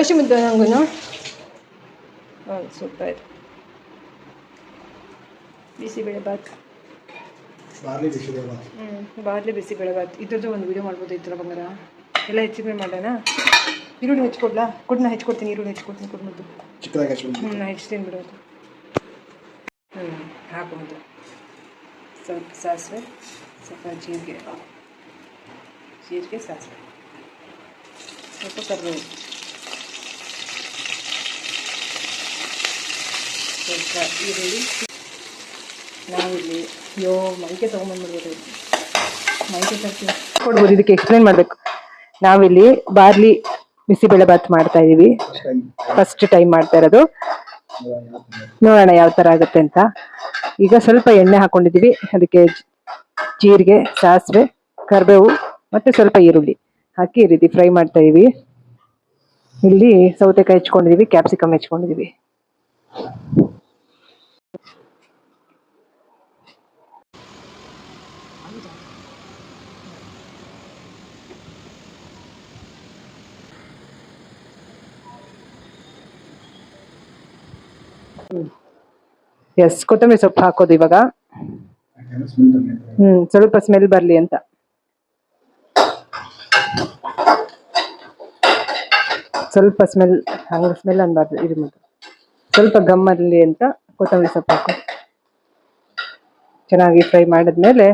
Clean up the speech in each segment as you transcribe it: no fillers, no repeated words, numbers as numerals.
ರಾಶಿ ಮುದ್ದೆ ನಂಗೂ ಸೂಪರ್. ಬಿಸಿಬೇಳೆಬಾತ್, ಬಾರ್ಲಿ ಬಿಸಿಬೇಳೆಬಾತ್. ಇದ್ರದ್ದು ಒಂದು ವಿಡಿಯೋ ಮಾಡ್ಬೋದು. ಈ ಥರ ಬಂಗಾರ ಎಲ್ಲ ಹೆಚ್ಚಿಗೆ ಮಾಡೋಣ. ಈರುಳ್ಳಿ ಹೆಚ್ಚಿಕೊಡ್ಲಾ? ಕೊಡ್ನ ಹೆಚ್ಚಿಕೊಡ್ತೀನಿ. ಈರುಳ್ಳಿ ಹೆಚ್ಚಿಕೊಡ್ತೀನಿ. ಕೊಡ್ಬೋದು ಚಿಕ್ಕದಾಗಿ ನಾ ಹೆಚ್ಚಿದ್ದೀನಿ ಬಿಡೋದು. ಹಾಕೋದು ಸ್ವಲ್ಪ ಸಾಸಿವೆ, ಸ್ವಲ್ಪ ಜೀರಿಗೆ, ಸಾಸಿವೆ, ಸ್ವಲ್ಪ ಕರಿಬೇವು, ಸ್ವಲ್ಪ ಈರುಳ್ಳಿ. ನಾವಿಲ್ಲಿ ಮೈಕೆ ತೊಗೊಂಬಂದ್ಬಿಡ್ಬೋದು. ಮೈಕೆ ತರ್ತೀವಿ ಕೊಡ್ಬೋದು. ಇದಕ್ಕೆ ಎಕ್ಸ್ಪ್ಲೇನ್ ಮಾಡಬೇಕು. ನಾವಿಲ್ಲಿ ಬಾರ್ಲಿ ಬಿಸಿಬೇಳೆಬಾತ್ ಮಾಡ್ತಾ ಇದೀವಿ. ಫಸ್ಟ್ ಟೈಮ್ ಮಾಡ್ತಾ ಇರೋದು. ನೋಡೋಣ ಯಾವ ಥರ ಆಗುತ್ತೆ ಅಂತ. ಈಗ ಸ್ವಲ್ಪ ಎಣ್ಣೆ ಹಾಕೊಂಡಿದ್ದೀವಿ. ಅದಕ್ಕೆ ಜೀರಿಗೆ, ಸಾಸಿವೆ, ಕರಿಬೇವು ಮತ್ತು ಸ್ವಲ್ಪ ಈರುಳ್ಳಿ ಹಾಕಿ ಈ ರೀತಿ ಫ್ರೈ ಮಾಡ್ತಾ ಇದೀವಿ. ಇಲ್ಲಿ ಸೌತೆಕಾಯಿ ಹೆಚ್ಕೊಂಡಿದ್ದೀವಿ, ಕ್ಯಾಪ್ಸಿಕಮ್ ಹೆಚ್ಕೊಂಡಿದ್ದೀವಿ. ಎಸ್, ಕೊತ್ತಂಬರಿ ಸೊಪ್ಪು ಹಾಕೋದು ಇವಾಗ. ಸ್ವಲ್ಪ ಸ್ಮೆಲ್ ಬರಲಿ ಅಂತ. ಸ್ವಲ್ಪ ಸ್ಮೆಲ್ ಅನ್ಬಾರ್ದು. ಇದು ಸ್ವಲ್ಪ ಗಮ್ಮಲ್ಲಿ ಅಂತ ಕೊತ್ತಂಬರಿ ಸೊಪ್ಪು ಹಾಕಿ ಚೆನ್ನಾಗಿ ಫ್ರೈ ಮಾಡಿದ್ಮೇಲೆ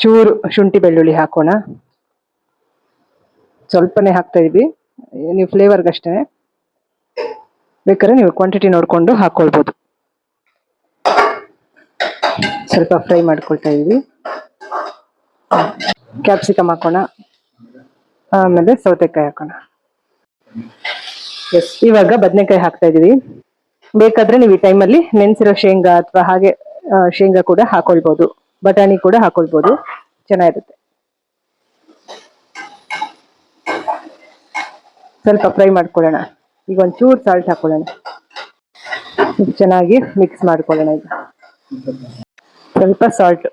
ಚೂರು ಶುಂಠಿ ಬೆಳ್ಳುಳ್ಳಿ ಹಾಕೋಣ. ಸ್ವಲ್ಪನೇ ಹಾಕ್ತಾ ಇದೀವಿ, ನೀವು ಫ್ಲೇವರ್ಗಷ್ಟೇ. ಬೇಕಾದ್ರೆ ನೀವು ಕ್ವಾಂಟಿಟಿ ನೋಡಿಕೊಂಡು ಹಾಕೊಳ್ಬೋದು. ಸ್ವಲ್ಪ ಫ್ರೈ ಮಾಡ್ಕೊಳ್ತಾ ಇದೀವಿ. ಕ್ಯಾಪ್ಸಿಕಮ್ ಹಾಕೋಣ, ಆಮೇಲೆ ಸೌತೆಕಾಯಿ ಹಾಕೋಣ. ಎಸ್, ಇವಾಗ ಬದನೆಕಾಯಿ ಹಾಕ್ತಾ ಇದೀವಿ. ಬೇಕಾದ್ರೆ ನೀವು ಈ ಟೈಮಲ್ಲಿ ನೆನೆಸಿರೋ ಶೇಂಗಾ ಅಥವಾ ಹಾಗೆ ಶೇಂಗಾ ಕೂಡ ಹಾಕೊಳ್ಬೋದು. ಬಟಾಣಿ ಕೂಡ ಹಾಕೊಳ್ಬೋದು, ಚೆನ್ನಾಗಿರುತ್ತೆ. ಸ್ವಲ್ಪ ಫ್ರೈ ಮಾಡ್ಕೊಳ್ಳೋಣ. ಈಗ ಒಂಚೂರು ಸಾಲ್ಟ್ ಹಾಕೊಳ್ಳೋಣ. ಚೆನ್ನಾಗಿ ಮಿಕ್ಸ್ ಮಾಡ್ಕೊಳ್ಳೋಣ. ಈಗ ಸ್ವಲ್ಪ ಸಾಲ್ಟ್,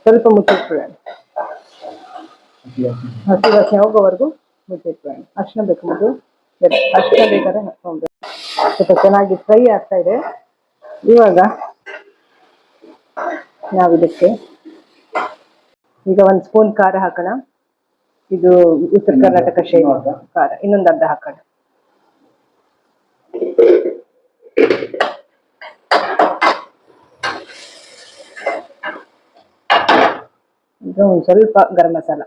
ಸ್ವಲ್ಪ ಮುಚ್ಚಿಟ್ಕೊಳ್ಳೋಣ. ಹಸಿ ವಾಸನೆ ಹೋಗೋವರೆಗೂ ಮುಚ್ಚಿಟ್ಕೊಳ್ಳೋಣ. ಅರ್ಶಿನ ಬೇಕು, ಅರ್ಶಿನ ಬೇಕಾದ್ರೆ ಹಾಕೊಂಡ್ರೆ. ಸ್ವಲ್ಪ ಚೆನ್ನಾಗಿ ಫ್ರೈ ಆಗ್ತಾ ಇದೆ. ಇವಾಗ ನಾವಿದಕ್ಕೆ ಈಗ 1 ಸ್ಪೂನ್ ಖಾರ ಹಾಕೋಣ. ಇದು ಉತ್ತರ ಕರ್ನಾಟಕ ಶೈಲಿ ಖಾರ. ಇನ್ನೊಂದು ಅರ್ಧ ಹಾಕೋಣ. ಈಗ ಒಂದು ಸ್ವಲ್ಪ ಗರಂ ಮಸಾಲ.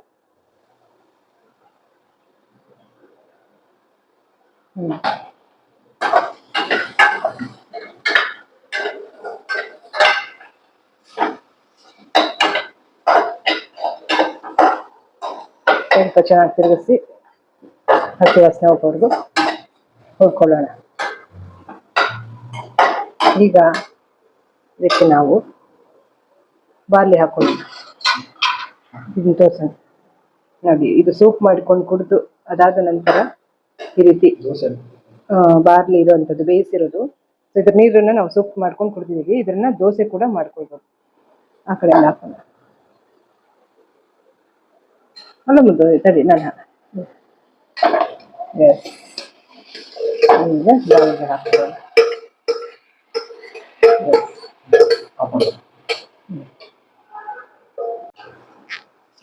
ಸ್ವಲ್ಪ ಚೆನ್ನಾಗಿ ತಿರುಗಿಸಿ ಹಸಿ ವಾಸನೆ ಹೋಗೋವರೆಗೂ ಹುರ್ಕೊಳ್ಳೋಣ. ಈಗ ಇದಕ್ಕೆ ನಾವು ಬಾರ್ಲಿ ಹಾಕೊಳ್ಳೋಣ. ಇದನ್ನು ತೋರಿಸೋಣ ನೋಡಿ. ಇದು ಸೂಪ್ ಮಾಡಿಕೊಂಡು ಕುಡಿದು ಅದಾದ ನಂತರ ಈ ರೀತಿ ಬಾರ್ಲಿ ಇರೋವಂಥದ್ದು ಬೇಯಿಸಿರೋದು. ಇದ್ರ ನೀರನ್ನು ನಾವು ಸೂಪ್ ಮಾಡ್ಕೊಂಡು ಕುಡಿದಿದ್ದೀವಿ. ಇದನ್ನ ದೋಸೆ ಕೂಡ ಮಾಡ್ಕೊಳ್ಬೋದು. ಆ ಕಡೆ ಎಲ್ಲ ಹಾಕೋಣ. ಅಲ್ಲ ಮುದ್ದು ತಡಿ ನಾನು ಈಗ ಬಾಳಿಗೆ ಹಾಕೋಣ.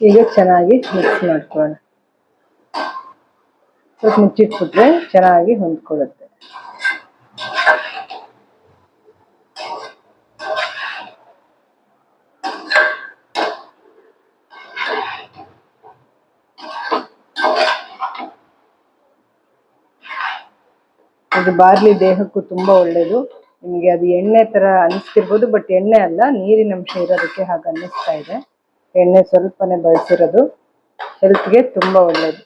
ಈಗ ಚೆನ್ನಾಗಿ ಮಿಕ್ಸ್ ಮಾಡ್ಕೊಳ್ಳೋಣ. ಸ್ವಲ್ಪ ಮುಚ್ಚಿಟ್ಬಿಟ್ರೆ ಚೆನ್ನಾಗಿ ಹೊಂದ್ಕೊಳ್ಳುತ್ತೆ. ಅದು ಬಾರ್ಲಿ ದೇಹಕ್ಕೂ ತುಂಬಾ ಒಳ್ಳೇದು. ನಿಮಗೆ ಅದು ಎಣ್ಣೆ ತರ ಅನಿಸ್ತಿರ್ಬೋದು, ಬಟ್ ಎಣ್ಣೆ ಅಲ್ಲ, ನೀರಿನ ಅಂಶ ಇರೋದಕ್ಕೆ ಹಾಗೆ ಅನ್ನಿಸ್ತಾ ಇದೆ. ಎಣ್ಣೆ ಸ್ವಲ್ಪನೇ ಬಳಸಿರೋದು, ಹೆಲ್ತ್ಗೆ ತುಂಬಾ ಒಳ್ಳೇದು.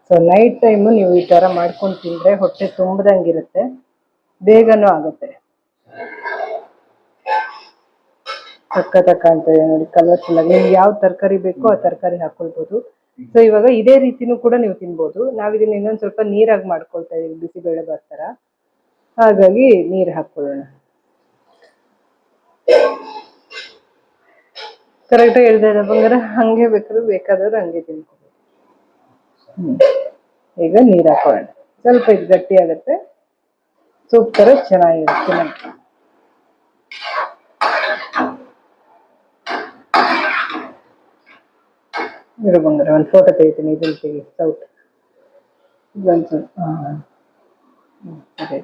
ಸೊ ನೈಟ್ ಟೈಮು ನೀವು ಈ ತರ ಮಾಡ್ಕೊಂಡು ತಿಂದ್ರೆ ಹೊಟ್ಟೆ ತುಂಬದಂಗಿರುತ್ತೆ, ಬೇಗನೂ ಆಗುತ್ತೆ. ಸಖತ್ ಕಾಣ್ತದೆ ನೋಡಿ, ಕಲರ್ಫುಲ್ ಆಗಿ. ನಿಮ್ಗೆ ಯಾವ ತರಕಾರಿ ಬೇಕೋ ಆ ತರಕಾರಿ ಹಾಕೊಳ್ಬೋದು. ಸೊ ಇವಾಗ ಇದೇ ರೀತಿನೂ ಕೂಡ ನೀವು ತಿನ್ಬೋದು. ನಾವಿದನ್ನ ಇನ್ನೊಂದ್ ಸ್ವಲ್ಪ ನೀರಾಗಿ ಮಾಡ್ಕೊಳ್ತಾ ಇದೀವಿ ಬಿಸಿಬೇಳೆ ಬಾತ್ ತರ. ಹಾಗಾಗಿ ನೀರು ಹಾಕೊಳ್ಳೋಣ. ಕರೆಕ್ಟಾಗಿ ಹೇಳ್ತಾ ಇದ್ದ ಬಂಗಾರ, ಹಂಗೆ ಬೇಕಾದವ್ರು ಹಂಗೆ ತಿನ್ಕೋಬೋದು. ಈಗ ನೀರು ಹಾಕೊಳ್ಳೋಣ. ಸ್ವಲ್ಪ ಇದು ಗಟ್ಟಿ ಆಗುತ್ತೆ, ಸೂಪ್ ತರ ಚೆನ್ನಾಗಿರುತ್ತೆ. ಇರೋ ಬಂಗಾರ ಒಂದು ಫೋಟೋ ತೆಗಿತೀನಿ, ಇದನ್ನು ತೆಗಿ ಸೌಟ್ ಅದೇ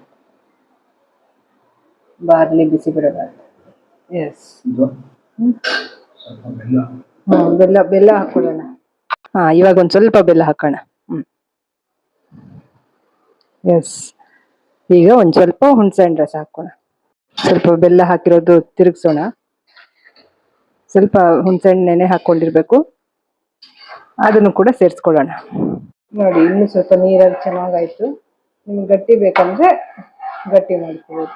ಬಾರ್ಲಿ ಬಿಸಿಬೇಳೆ ಬಾತ್. ಎಸ್, ಬೆಲ್ಲ ಹಾಕೊಳ್ಳೋಣ. ಇವಾಗ ಒಂದ್ ಸ್ವಲ್ಪ ಬೆಲ್ಲ ಹಾಕೋಣ. ಎಸ್, ಈಗ ಒಂದ್ ಸ್ವಲ್ಪ ಹುಣಸೆಹಣ್ಣು ರಸ ಹಾಕೋಣ. ಸ್ವಲ್ಪ ಬೆಲ್ಲ ಹಾಕಿರೋದು ತಿರುಗಿಸೋಣ. ಸ್ವಲ್ಪ ಹುಣಸೆಹಣ್ಣು ನೆನೆ ಹಾಕೊಂಡಿರ್ಬೇಕು, ಅದನ್ನು ಕೂಡ ಸೇರಿಸ್ಕೊಳ್ಳೋಣ. ನೋಡಿ, ಇನ್ನು ಸ್ವಲ್ಪ ನೀರಾಗಿ ಚೆನ್ನಾಗಾಯ್ತು. ನಿಮ್ಗೆ ಗಟ್ಟಿ ಬೇಕಂದ್ರೆ ಗಟ್ಟಿ ಮಾಡ್ಕೋಬೋದು.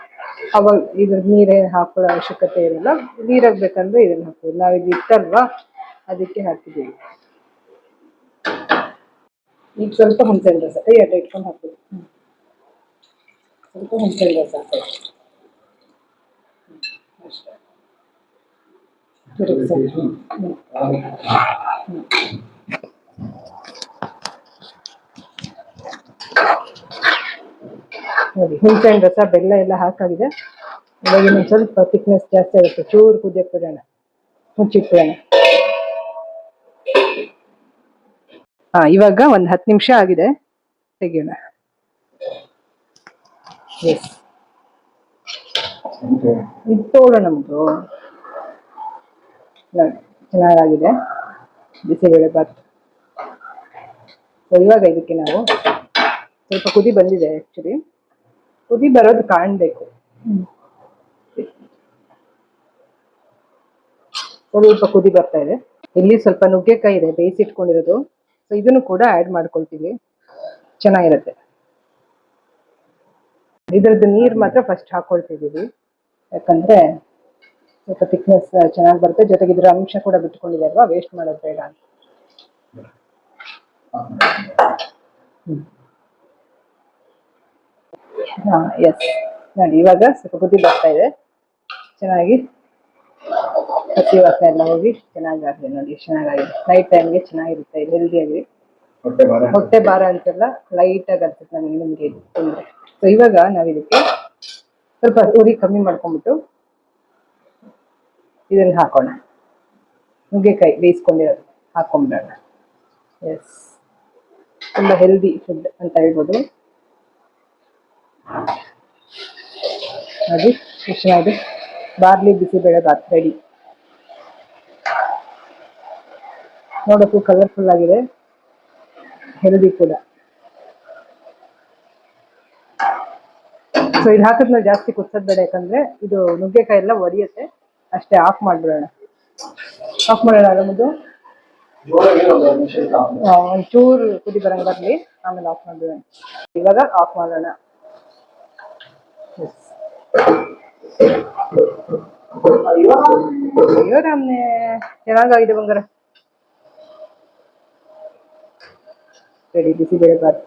ಅವಾಗ ಇದ್ರ ನೀರೇನು ಹಾಕೊಳ್ಳೋ ಅವಶ್ಯಕತೆ ಇರಲ್ಲ. ನೀರಾಗ್ಬೇಕಂದ್ರೆ ಇದನ್ನ ಹಾಕ್ಬೋದು. ನಾವಿದು ಇತ್ತಲ್ವಾ, ಅದಕ್ಕೆ ಹಾಕಿದ್ದೀವಿ. ಈಗ ಸ್ವಲ್ಪ ಹುಣಸೆಹಣ್ಣು ರಸ ಎರಡು ಇಟ್ಕೊಂಡು ಹಾಕ್ಬೋದು. ಸ್ವಲ್ಪ ಹುಣಸೆಹಣ್ಣು ರಸ ಹಾಕೋದು ಅಷ್ಟೇ. ನೋಡಿ, ಹುಣಸೆಹಣ್ಣು ರಸ ಬೆಲ್ಲ ಎಲ್ಲ ಹಾಕಾಗಿದೆ. ಇವಾಗ ಇನ್ನೊಂದು ಸ್ವಲ್ಪ ಥಿಕ್ನೆಸ್ ಜಾಸ್ತಿ ಆಗುತ್ತೆ. ಚೂರು ಕುದಿಯಕ್ಕೆ ಬಿಡೋಣ, ಮುಚ್ಚಿಟ್ಬಿಡೋಣ. ಇವಾಗ ಒಂದು 10 ನಿಮಿಷ ಆಗಿದೆ, ತೆಗಿಯೋಣ. ಎಸ್, ಇದು ತೋಳ ನಮ್ದು ನೋಡಿ ಚೆನ್ನಾಗಾಗಿದೆ ಬಿಸಿಬೇಳೆ ಬಾತ್. ಇವಾಗ ಇದಕ್ಕೆ ನಾವು ಸ್ವಲ್ಪ ಕುದಿ ಬಂದಿದೆ. ಆಕ್ಚುಲಿ ಕುದಿ ಬರೋದು ಕಾಣಬೇಕು. ಸ್ವಲ್ಪ ಕುದಿ ಬರ್ತಾ ಇದೆ. ಇಲ್ಲಿ ಸ್ವಲ್ಪ ನುಗ್ಗೆಕಾಯಿ ಇದೆ ಬೇಯಿಸಿಟ್ಕೊಂಡಿರೋದು, ಸೊ ಇದನ್ನು ಕೂಡ ಆ್ಯಡ್ ಮಾಡ್ಕೊಳ್ತೀವಿ. ಚೆನ್ನಾಗಿರುತ್ತೆ. ಇದ್ರದ್ದು ನೀರು ಮಾತ್ರ ಫಸ್ಟ್ ಹಾಕೊಳ್ತಿದ್ದೀವಿ, ಯಾಕಂದ್ರೆ ಸ್ವಲ್ಪ ಥಿಕ್ನೆಸ್ ಚೆನ್ನಾಗಿ ಬರುತ್ತೆ. ಜೊತೆಗೆ ಇದ್ರ ಅಂಶ ಕೂಡ ಬಿಟ್ಕೊಂಡಿದೆ ಅಲ್ವಾ, ವೇಸ್ಟ್ ಮಾಡೋದು ಬೇಡ ಅಂತ. ಎಸ್ ನೋಡಿ, ಇವಾಗ ಸ್ವಲ್ಪ ಕುದಿ ಬರ್ತಾ ಇದೆ. ಚೆನ್ನಾಗಿ ಹಸಿ ವಾಸನೆ ಎಲ್ಲ ಹೋಗಿ ಚೆನ್ನಾಗಾಗಿದೆ. ನೋಡಿ ಚೆನ್ನಾಗಿದೆ. ನೈಟ್ ಟೈಮ್ಗೆ ಚೆನ್ನಾಗಿರುತ್ತೆ, ಹೆಲ್ದಿಯಾಗಿ. ಹೊಟ್ಟೆ ಭಾರ ಅಂತೆಲ್ಲ ಲೈಟ್ ಆಗಿ ಅನ್ಸುತ್ತೆ ನಮಗೆ ನಿಮಗೆ ತಿಂದ್ರೆ. ಸೊ ಇವಾಗ ನಾವು ಇದಕ್ಕೆ ಸ್ವಲ್ಪ ಉರಿ ಕಮ್ಮಿ ಮಾಡ್ಕೊಂಡ್ಬಿಟ್ಟು ಇದನ್ನ ಹಾಕೋಣ. ನುಗ್ಗೆಕಾಯಿ ಬೇಯಿಸ್ಕೊಂಡಿರೋದು ಹಾಕೊಂಡ್ಬಿಡೋಣ. ಎಸ್, ತುಂಬಾ ಹೆಲ್ದಿ ಫುಡ್ ಅಂತ ಹೇಳ್ಬೋದು. ನೋಡಿ ಎಷ್ಟು ಚೆನ್ನಾಗಿದೆ. Barley bisi bele bath ready. ನೋಡೋಕ್ಕೂ ಕಲರ್ಫುಲ್ ಆಗಿದೆ, ಹೆಲ್ದಿ ಕೂಡ. ಸೊ ಇದು ಹಾಕಿದ್ಮೇಲೆ ಜಾಸ್ತಿ ಕುದಿಸೋದು ಬೇಡ, ಯಾಕಂದ್ರೆ ಇದು ನುಗ್ಗೆಕಾಯಿ ಎಲ್ಲ ಒಡೆಯುತ್ತೆ. ಅಷ್ಟೇ, ಆಫ್ ಮಾಡ್ಬಿಡೋಣ. ಆಫ್ ಮಾಡೋಣ. ನಮ್ಮದು ಒಂಚೂರು ಕುದಿ ಬರಂಗೆ ಬರಲಿ, ಆಮೇಲೆ ಆಫ್ ಮಾಡ್ಬಿಡೋಣ. ಇವಾಗ ಆಫ್ ಮಾಡೋಣ. ಅಯ್ಯೋ ರಾಮ್ನೆ, ಚೆನ್ನಾಗಾಗಿದೆ ಬಂಗಾರ. ರೆಡಿ ಬಿಸಿಬೇಳೆ ಬಾತ್.